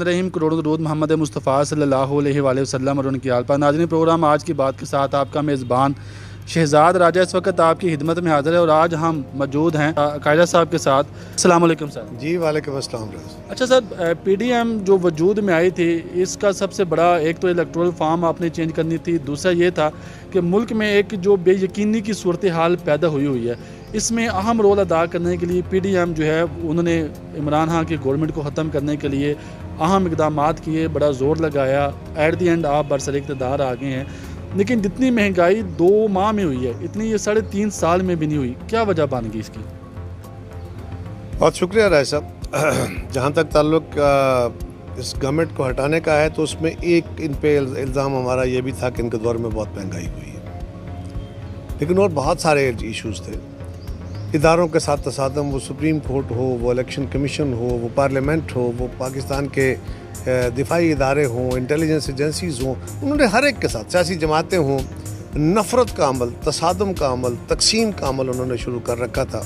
रहीम करोड़ों दरूद मोहम्मद मुस्तफ़ा सल्लल्लाहु अलैहि वसल्लम और उनकी आल पर। नाज़रीन, प्रोग्राम आज की बात के साथ आपका मेज़बान शहजाद राजा इस वक्त आपकी खिदमत में हाज़िर है और आज हम मौजूद हैं कायदा साहब के साथ। अस्सलाम वालेकुम सर। जी वालेकुम अस्सलाम। अच्छा सर, पीडीएम जो वजूद में आई थी, इसका सबसे बड़ा एक तो इलेक्टोरल फॉर्म आपने चेंज करनी थी, दूसरा ये था कि मुल्क में एक जो बेयकीनी की सूरत हाल पैदा हुई है, इसमें अहम रोल अदा करने के लिए पीडीएम जो है उन्होंने इमरान खान की गवर्नमेंट को ख़त्म करने के लिए अहम इकदाम किए, बड़ा ज़ोर लगाया। एट दी एंड आप बरसर इक़्तिदार आ गए हैं, लेकिन जितनी महंगाई 2 माह में हुई है इतनी ये 3.5 साल में भी नहीं हुई। क्या वजह बन गई इसकी? बहुत शुक्रिया राय साहब। जहाँ तक ताल्लुक इस गवर्नमेंट को हटाने का है तो उसमें एक इन पे इल्ज़ाम हमारा ये भी था कि इनके दौर में बहुत महंगाई हुई है, लेकिन और बहुत सारे इश्यूज़ थे। इदारों के साथ तसादम, वो सुप्रीम कोर्ट हो, वो इलेक्शन कमीशन हो, वो पार्लियामेंट हो, वो पाकिस्तान के दिफाई इदारे हों, इंटेलिजेंस एजेंसीज़ हों, उन्होंने हर एक के साथ, सियासी जमातें हों, नफ़रत का अमल, तसादम का अमल, तकसीम का अमल उन्होंने शुरू कर रखा था।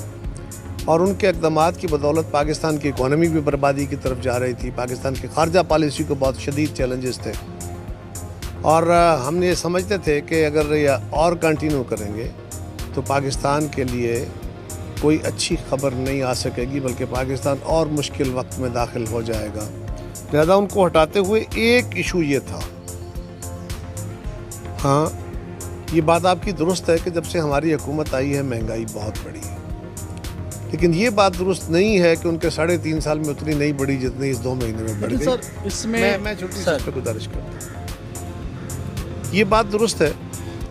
और उनके इक़दामात की बदौलत पाकिस्तान की इकॉनमी भी बर्बादी की तरफ जा रही थी। पाकिस्तान की खारजा पॉलिसी को बहुत शदीद चैलेंजेस थे और हम ये समझते थे कि अगर ये और कंटिन्यू करेंगे तो पाकिस्तान के लिए कोई अच्छी खबर नहीं आ सकेगी, बल्कि पाकिस्तान और मुश्किल वक्त में दाखिल हो जाएगा। लिहाजा उनको हटाते हुए एक इशू ये था। हाँ, ये बात आपकी दुरुस्त है कि जब से हमारी हुकूमत आई है महंगाई बहुत बढ़ी है, लेकिन ये बात दुरुस्त नहीं है कि उनके 3.5 साल में उतनी नहीं बढ़ी जितनी इस 2 महीने में बढ़ गई। सर, इसमें मैं छोटी सी पे गुजारिश करता हूँ। ये बात दुरुस्त है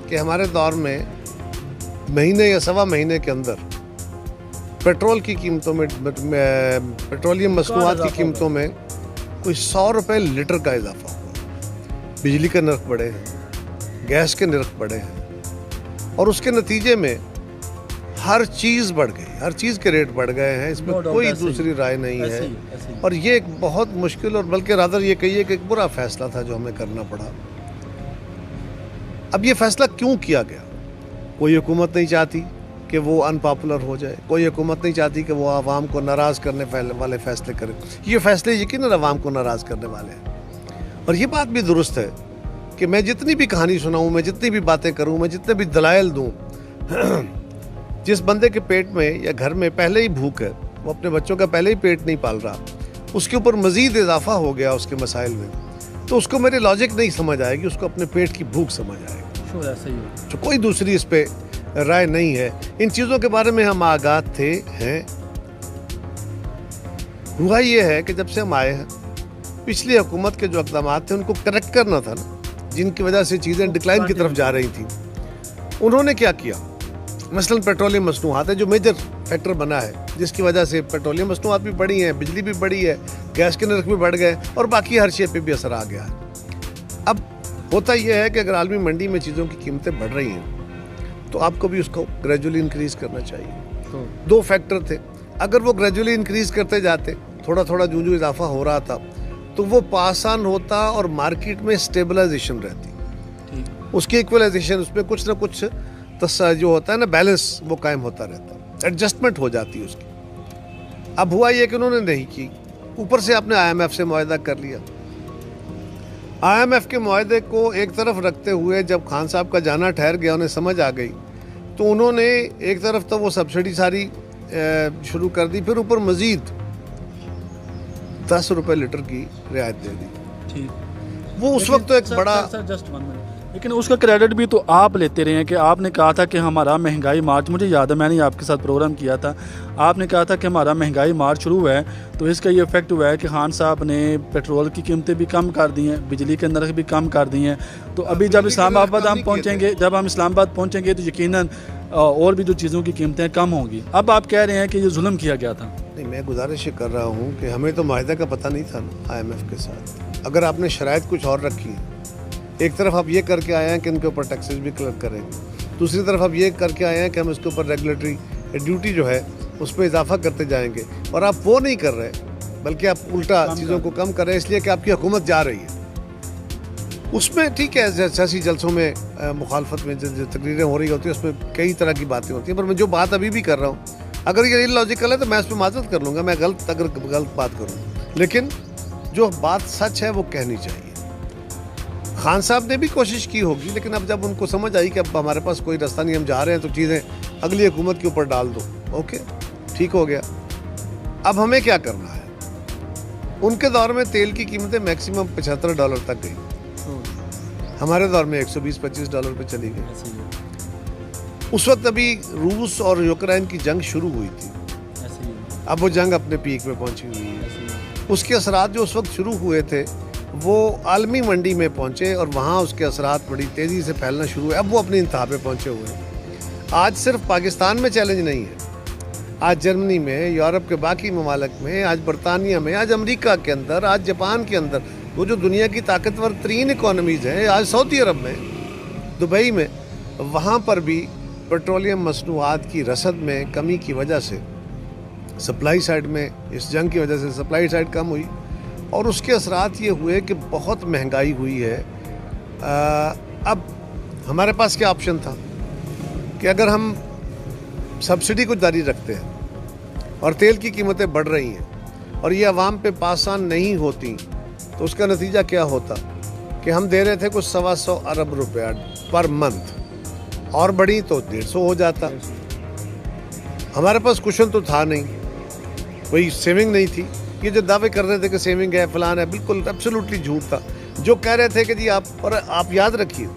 कि हमारे दौर में महीने या सवा महीने के अंदर पेट्रोल की कीमतों में, पेट्रोलियम मसनूआत की कीमतों में कोई 100 रुपये लीटर का इजाफा हुआ। बिजली के नर्ख बढ़े हैं, गैस के नर्ख बढ़े हैं और उसके नतीजे में हर चीज़ बढ़ गई, हर चीज़ के रेट बढ़ गए हैं। इसमें कोई दूसरी राय नहीं है और ये एक बहुत मुश्किल और बल्कि रादर ये कहिए कि एक बुरा फैसला था जो हमें करना पड़ा। अब ये फैसला क्यों किया गया? कोई हुकूमत नहीं चाहती कि वो अनपॉपुलर हो जाए, कोई हुकूमत नहीं चाहती कि वो आवाम को नाराज़ करने वाले फ़ैसले करे। ये फ़ैसले यकीनन आवाम को नाराज़ करने वाले हैं और ये बात भी दुरुस्त है कि मैं जितनी भी कहानी सुनाऊँ, मैं जितनी भी बातें करूँ, मैं जितने भी दलाइल दूँ, जिस बंदे के पेट में या घर में पहले ही भूख है, वो अपने बच्चों का पहले ही पेट नहीं पाल रहा, उसके ऊपर मज़ीद इजाफा हो गया उसके मसाइल में, तो उसको मेरी लॉजिक नहीं समझ आएगी, उसको अपने पेट की भूख समझ आएगी। तो कोई दूसरी इस पे राय नहीं है। इन चीज़ों के बारे में हम आगाह थे हैं। हुआ ये है कि जब से हम आए हैं, पिछली हुकूमत के जो इक़दाम थे उनको करेक्ट करना था ना, जिनकी वजह से चीज़ें डिक्लाइन की तरफ जा रही थी। उन्होंने क्या किया? मसलन पेट्रोलियम मसनूआत है जो मेजर फैक्टर बना है, जिसकी वजह से पेट्रोलियम मसनूआत भी बढ़ी हैं, बिजली भी बढ़ी है, गैस के नर्ख भी बढ़ गए और बाकी हर शे पे भी असर आ गया है। अब होता यह है कि अगर आलमी मंडी में चीज़ों की कीमतें बढ़ रही हैं तो आपको भी उसको ग्रेजुअली इंक्रीज़ करना चाहिए। तो 2 फैक्टर थे। अगर वो ग्रेजुअली इंक्रीज़ करते जाते, थोड़ा थोड़ा जो इजाफा हो रहा था, तो वो पास ऑन होता और मार्केट में स्टेबलाइजेशन रहती, उसकी इक्वलाइजेशन, उसमें कुछ ना कुछ जो होता है ना बैलेंस, वो कायम होता रहता, एडजस्टमेंट हो जाती है उसकी। अब हुआ ये कि उन्होंने नहीं की, ऊपर से आपने IMF से मुआहदा कर लिया। IMF के मुआहदे को एक तरफ रखते हुए जब खान साहब का जाना ठहर गया, उन्हें समझ आ गई, तो उन्होंने एक तरफ तो वो सब्सिडी सारी शुरू कर दी, फिर ऊपर मज़ीद 10 रुपये लीटर की रियायत दे दी। ठीक, वो उस वक्त तो एक बड़ा लेकिन उसका क्रेडिट भी तो आप लेते रहे हैं कि आपने कहा था कि हमारा महंगाई मार्च, मुझे याद है मैंने आपके साथ प्रोग्राम किया था, आपने कहा था कि हमारा महंगाई मार्च शुरू हुआ है तो इसका ये इफेक्ट हुआ है कि खान साहब ने पेट्रोल की कीमतें भी कम कर दी हैं, बिजली के नर्ख भी कम कर दिए हैं। तो अभी जब इस्लामाबाद हम पहुँचेंगे तो यकीनन और भी जो चीज़ों की कीमतें कम होंगी। अब आप कह रहे हैं कि ये जुल्म किया गया था। नहीं, मैं गुजारिश कर रहा हूँ कि हमें तो मुआहदे का पता नहीं था ना IMF के साथ। अगर आपने शराइत कुछ और रखी है, एक तरफ आप ये करके आए हैं कि इनके ऊपर टैक्सेस भी कलेक्ट करेंगे, दूसरी तरफ आप ये करके आए हैं कि हम इसके ऊपर रेगुलेटरी ड्यूटी जो है उस पर इजाफा करते जाएंगे, और आप वो नहीं कर रहे, बल्कि आप उल्टा चीज़ों को कम कर रहे हैं इसलिए कि आपकी हुकूमत जा रही है। उसमें ठीक है, सियासी जलसों में मुखालफत में जो तकरीरें हो रही होती है उसमें कई तरह की बातें होती हैं, पर मैं जो बात अभी भी कर रहा हूँ, अगर ये इलॉजिकल है तो मैं इस पर माजरत कर लूँगा, मैं अगर गलत बात करूँ, लेकिन जो बात सच है वो कहनी चाहिए। खान साहब ने भी कोशिश की होगी, लेकिन अब जब उनको समझ आई कि अब हमारे पास कोई रास्ता नहीं, हम जा रहे हैं, तो चीज़ें अगली हुकूमत के ऊपर डाल दो। ओके, ठीक हो गया। अब हमें क्या करना है? उनके दौर में तेल की कीमतें मैक्सिमम $75 तक गई, हमारे दौर में $120-25 पे चली गई। उस वक्त अभी रूस और यूक्रेन की जंग शुरू हुई थी, अब वो जंग अपने पीक में पहुंची हुई है। उसके असरात जो उस वक्त शुरू हुए थे वो आलमी मंडी में पहुंचे और वहाँ उसके असरात बड़ी तेज़ी से फैलना शुरू हुए, अब वो अपनी इंतहा पे पहुंचे हुए हैं। आज सिर्फ पाकिस्तान में चैलेंज नहीं है, आज जर्मनी में, यूरोप के बाकी ममालिक में, आज बरतानिया में, आज अमेरिका के अंदर, आज जापान के अंदर, वो जो दुनिया की ताकतवर तरीन इकॉनमीज़ हैं, आज सऊदी अरब में, दुबई में, वहाँ पर भी पेट्रोलियम मसनूआत की रसद में कमी की वजह से सप्लाई साइड में, इस जंग की वजह से सप्लाई साइड कम हुई और उसके असरात ये हुए कि बहुत महंगाई हुई है। अब हमारे पास क्या ऑप्शन था कि अगर हम सब्सिडी को जारी रखते हैं और तेल की कीमतें बढ़ रही हैं और ये अवाम पे पास ऑन नहीं होती, तो उसका नतीजा क्या होता कि हम दे रहे थे कुछ 125 अरब रुपया पर मंथ, और बढ़ी तो 150 हो जाता। हमारे पास कुशन तो था नहीं, कोई सेविंग नहीं थी। ये जो दावे कर रहे थे कि सेविंग है, फलान है, बिल्कुल एब्सोल्युटली झूठ था। जो कह रहे थे कि जी आप याद रखिए,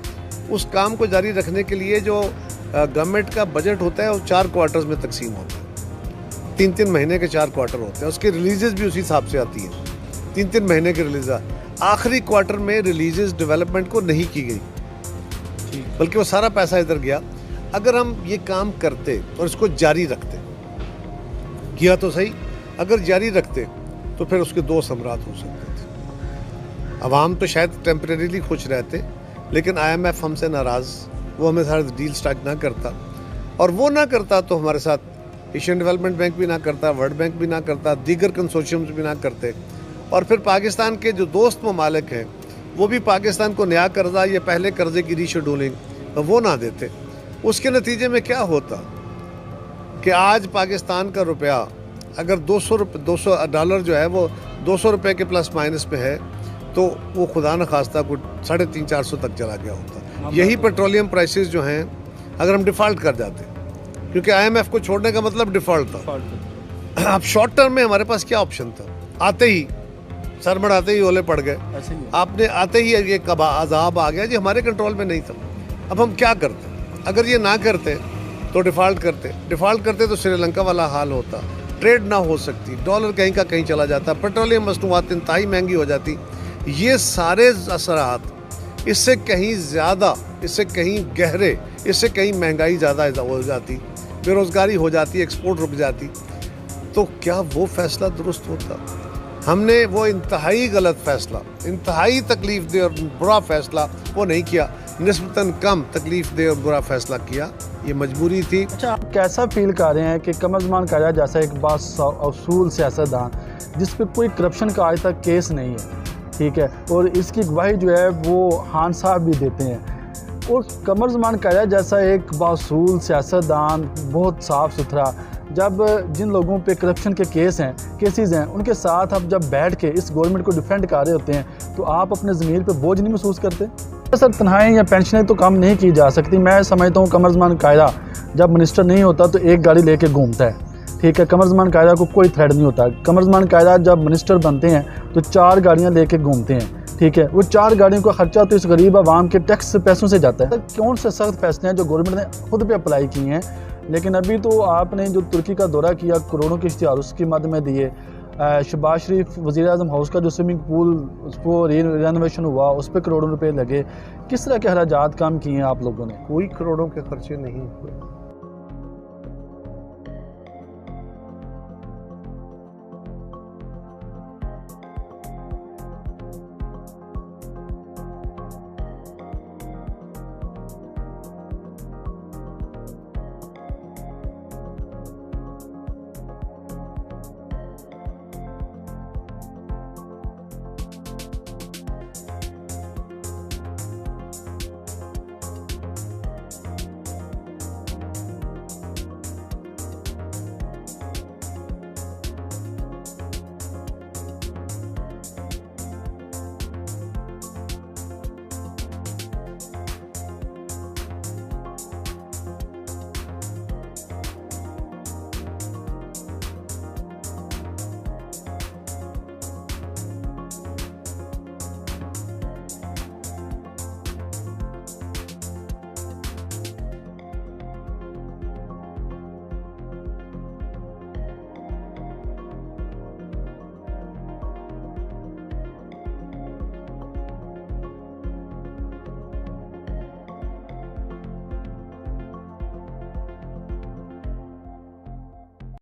उस काम को जारी रखने के लिए जो गवर्नमेंट का बजट होता है वो 4 क्वार्टर्स में तकसीम होता है, 3-3 महीने के 4 क्वार्टर होते हैं। उसकी रिलीजेस भी उसी हिसाब से आती हैं, 3-3 महीने की रिलीज। आखिरी क्वार्टर में रिलीजेस डेवलपमेंट को नहीं की गई, बल्कि वो सारा पैसा इधर गया। अगर हम ये काम करते और इसको जारी रखते, किया तो सही, अगर जारी रखते तो फिर उसके 2 समरात हो सकते थे। अवाम तो शायद टेम्परेरीली खुश रहते, लेकिन IMF हमसे नाराज़, वो हमें सारा डील स्ट्राइक ना करता, और वो ना करता तो हमारे साथ एशियन डेवलपमेंट बैंक भी ना करता, वर्ल्ड बैंक भी ना करता, दीगर कंसोर्शियम्स भी ना करते, और फिर पाकिस्तान के जो दोस्त ममालिक हैं वो भी पाकिस्तान को नया कर्जा या पहले कर्जे की रीशेड्यूलिंग वो ना देते। उसके नतीजे में क्या होता कि आज पाकिस्तान का रुपया अगर $200 जो है वो $200 के प्लस माइनस पे है, तो वो खुदा न खास्ता कुछ 350-400 तक चला गया होता। यही पेट्रोलियम प्राइसेस जो हैं, अगर हम डिफ़ॉल्ट कर जाते, क्योंकि IMF को छोड़ने का मतलब डिफ़ॉल्ट था। अब शॉर्ट टर्म में हमारे पास क्या ऑप्शन था? आते ही सर बढ़ाते ही ओले पड़ गए, आपने आते ही ये अजाब आ गया जी, हमारे कंट्रोल में नहीं था। अब हम क्या करते? अगर ये ना करते तो डिफ़ॉल्ट करते तो श्रीलंका वाला हाल होता, ट्रेड ना हो सकती, डॉलर कहीं का कहीं चला जाता, पेट्रोलियम मसनूआत इंतहाई महंगी हो जाती। ये सारे असरात इससे कहीं ज़्यादा, इससे कहीं गहरे, इससे कहीं महंगाई ज़्यादा हो जाती, बेरोज़गारी हो जाती, एक्सपोर्ट रुक जाती। तो क्या वो फ़ैसला दुरुस्त होता? हमने वो इंतहाई गलत फ़ैसला, इंतहाई तकलीफ़ दे और बुरा फ़ैसला वो नहीं किया, निस्बतन कम तकलीफ़ दे और बुरा फ़ैसला किया। ये मजबूरी थी। अच्छा, आप कैसा फील कर रहे हैं कि कमरज़मान कायदा जैसा एक बासूल सियासतदान जिस पे कोई करप्शन का आज तक केस नहीं है, ठीक है, और इसकी गवाही जो है वो खान साहब भी देते हैं, और कमरज़मान कायदा जैसा एक बासूल सियासतदान, बहुत साफ़ सुथरा, जब जिन लोगों पे करप्शन के केसेस हैं, उनके साथ आप जब बैठ के इस गवर्नमेंट को डिफेंड कर रहे होते हैं, तो आप अपने ज़मीर पे बोझ नहीं महसूस करते? सर, तनख्वाहें या पेंशनें तो कम नहीं की जा सकती। मैं समझता हूँ कमरज़मान कायदा जब मिनिस्टर नहीं होता तो एक गाड़ी लेके घूमता है, ठीक है, कमरज़मान कायदा को कोई थ्रेड नहीं होता। कमरज़मान कायदा जब मिनिस्टर बनते हैं तो 4 गाड़ियाँ लेके घूमते हैं, ठीक है, वो 4 गाड़ियों का खर्चा तो इस गरीब आवाम के टैक्स से पैसों से जाता है। कौन से सख्त फैसले हैं जो गवर्नमेंट ने खुद पे अप्लाई किए हैं? लेकिन अभी तो आपने जो तुर्की का दौरा किया, करोड़ों के इश्तिहार उसकी मद में दिए, शहबाज शरीफ वज़ीर-ए-आज़म हाउस का जो स्विमिंग पूल उसको रेनोवेशन हुआ, उस पर करोड़ों रुपए लगे। किस तरह के खर्चात काम किए हैं आप लोगों ने? कोई करोड़ों के खर्चे नहीं हुए।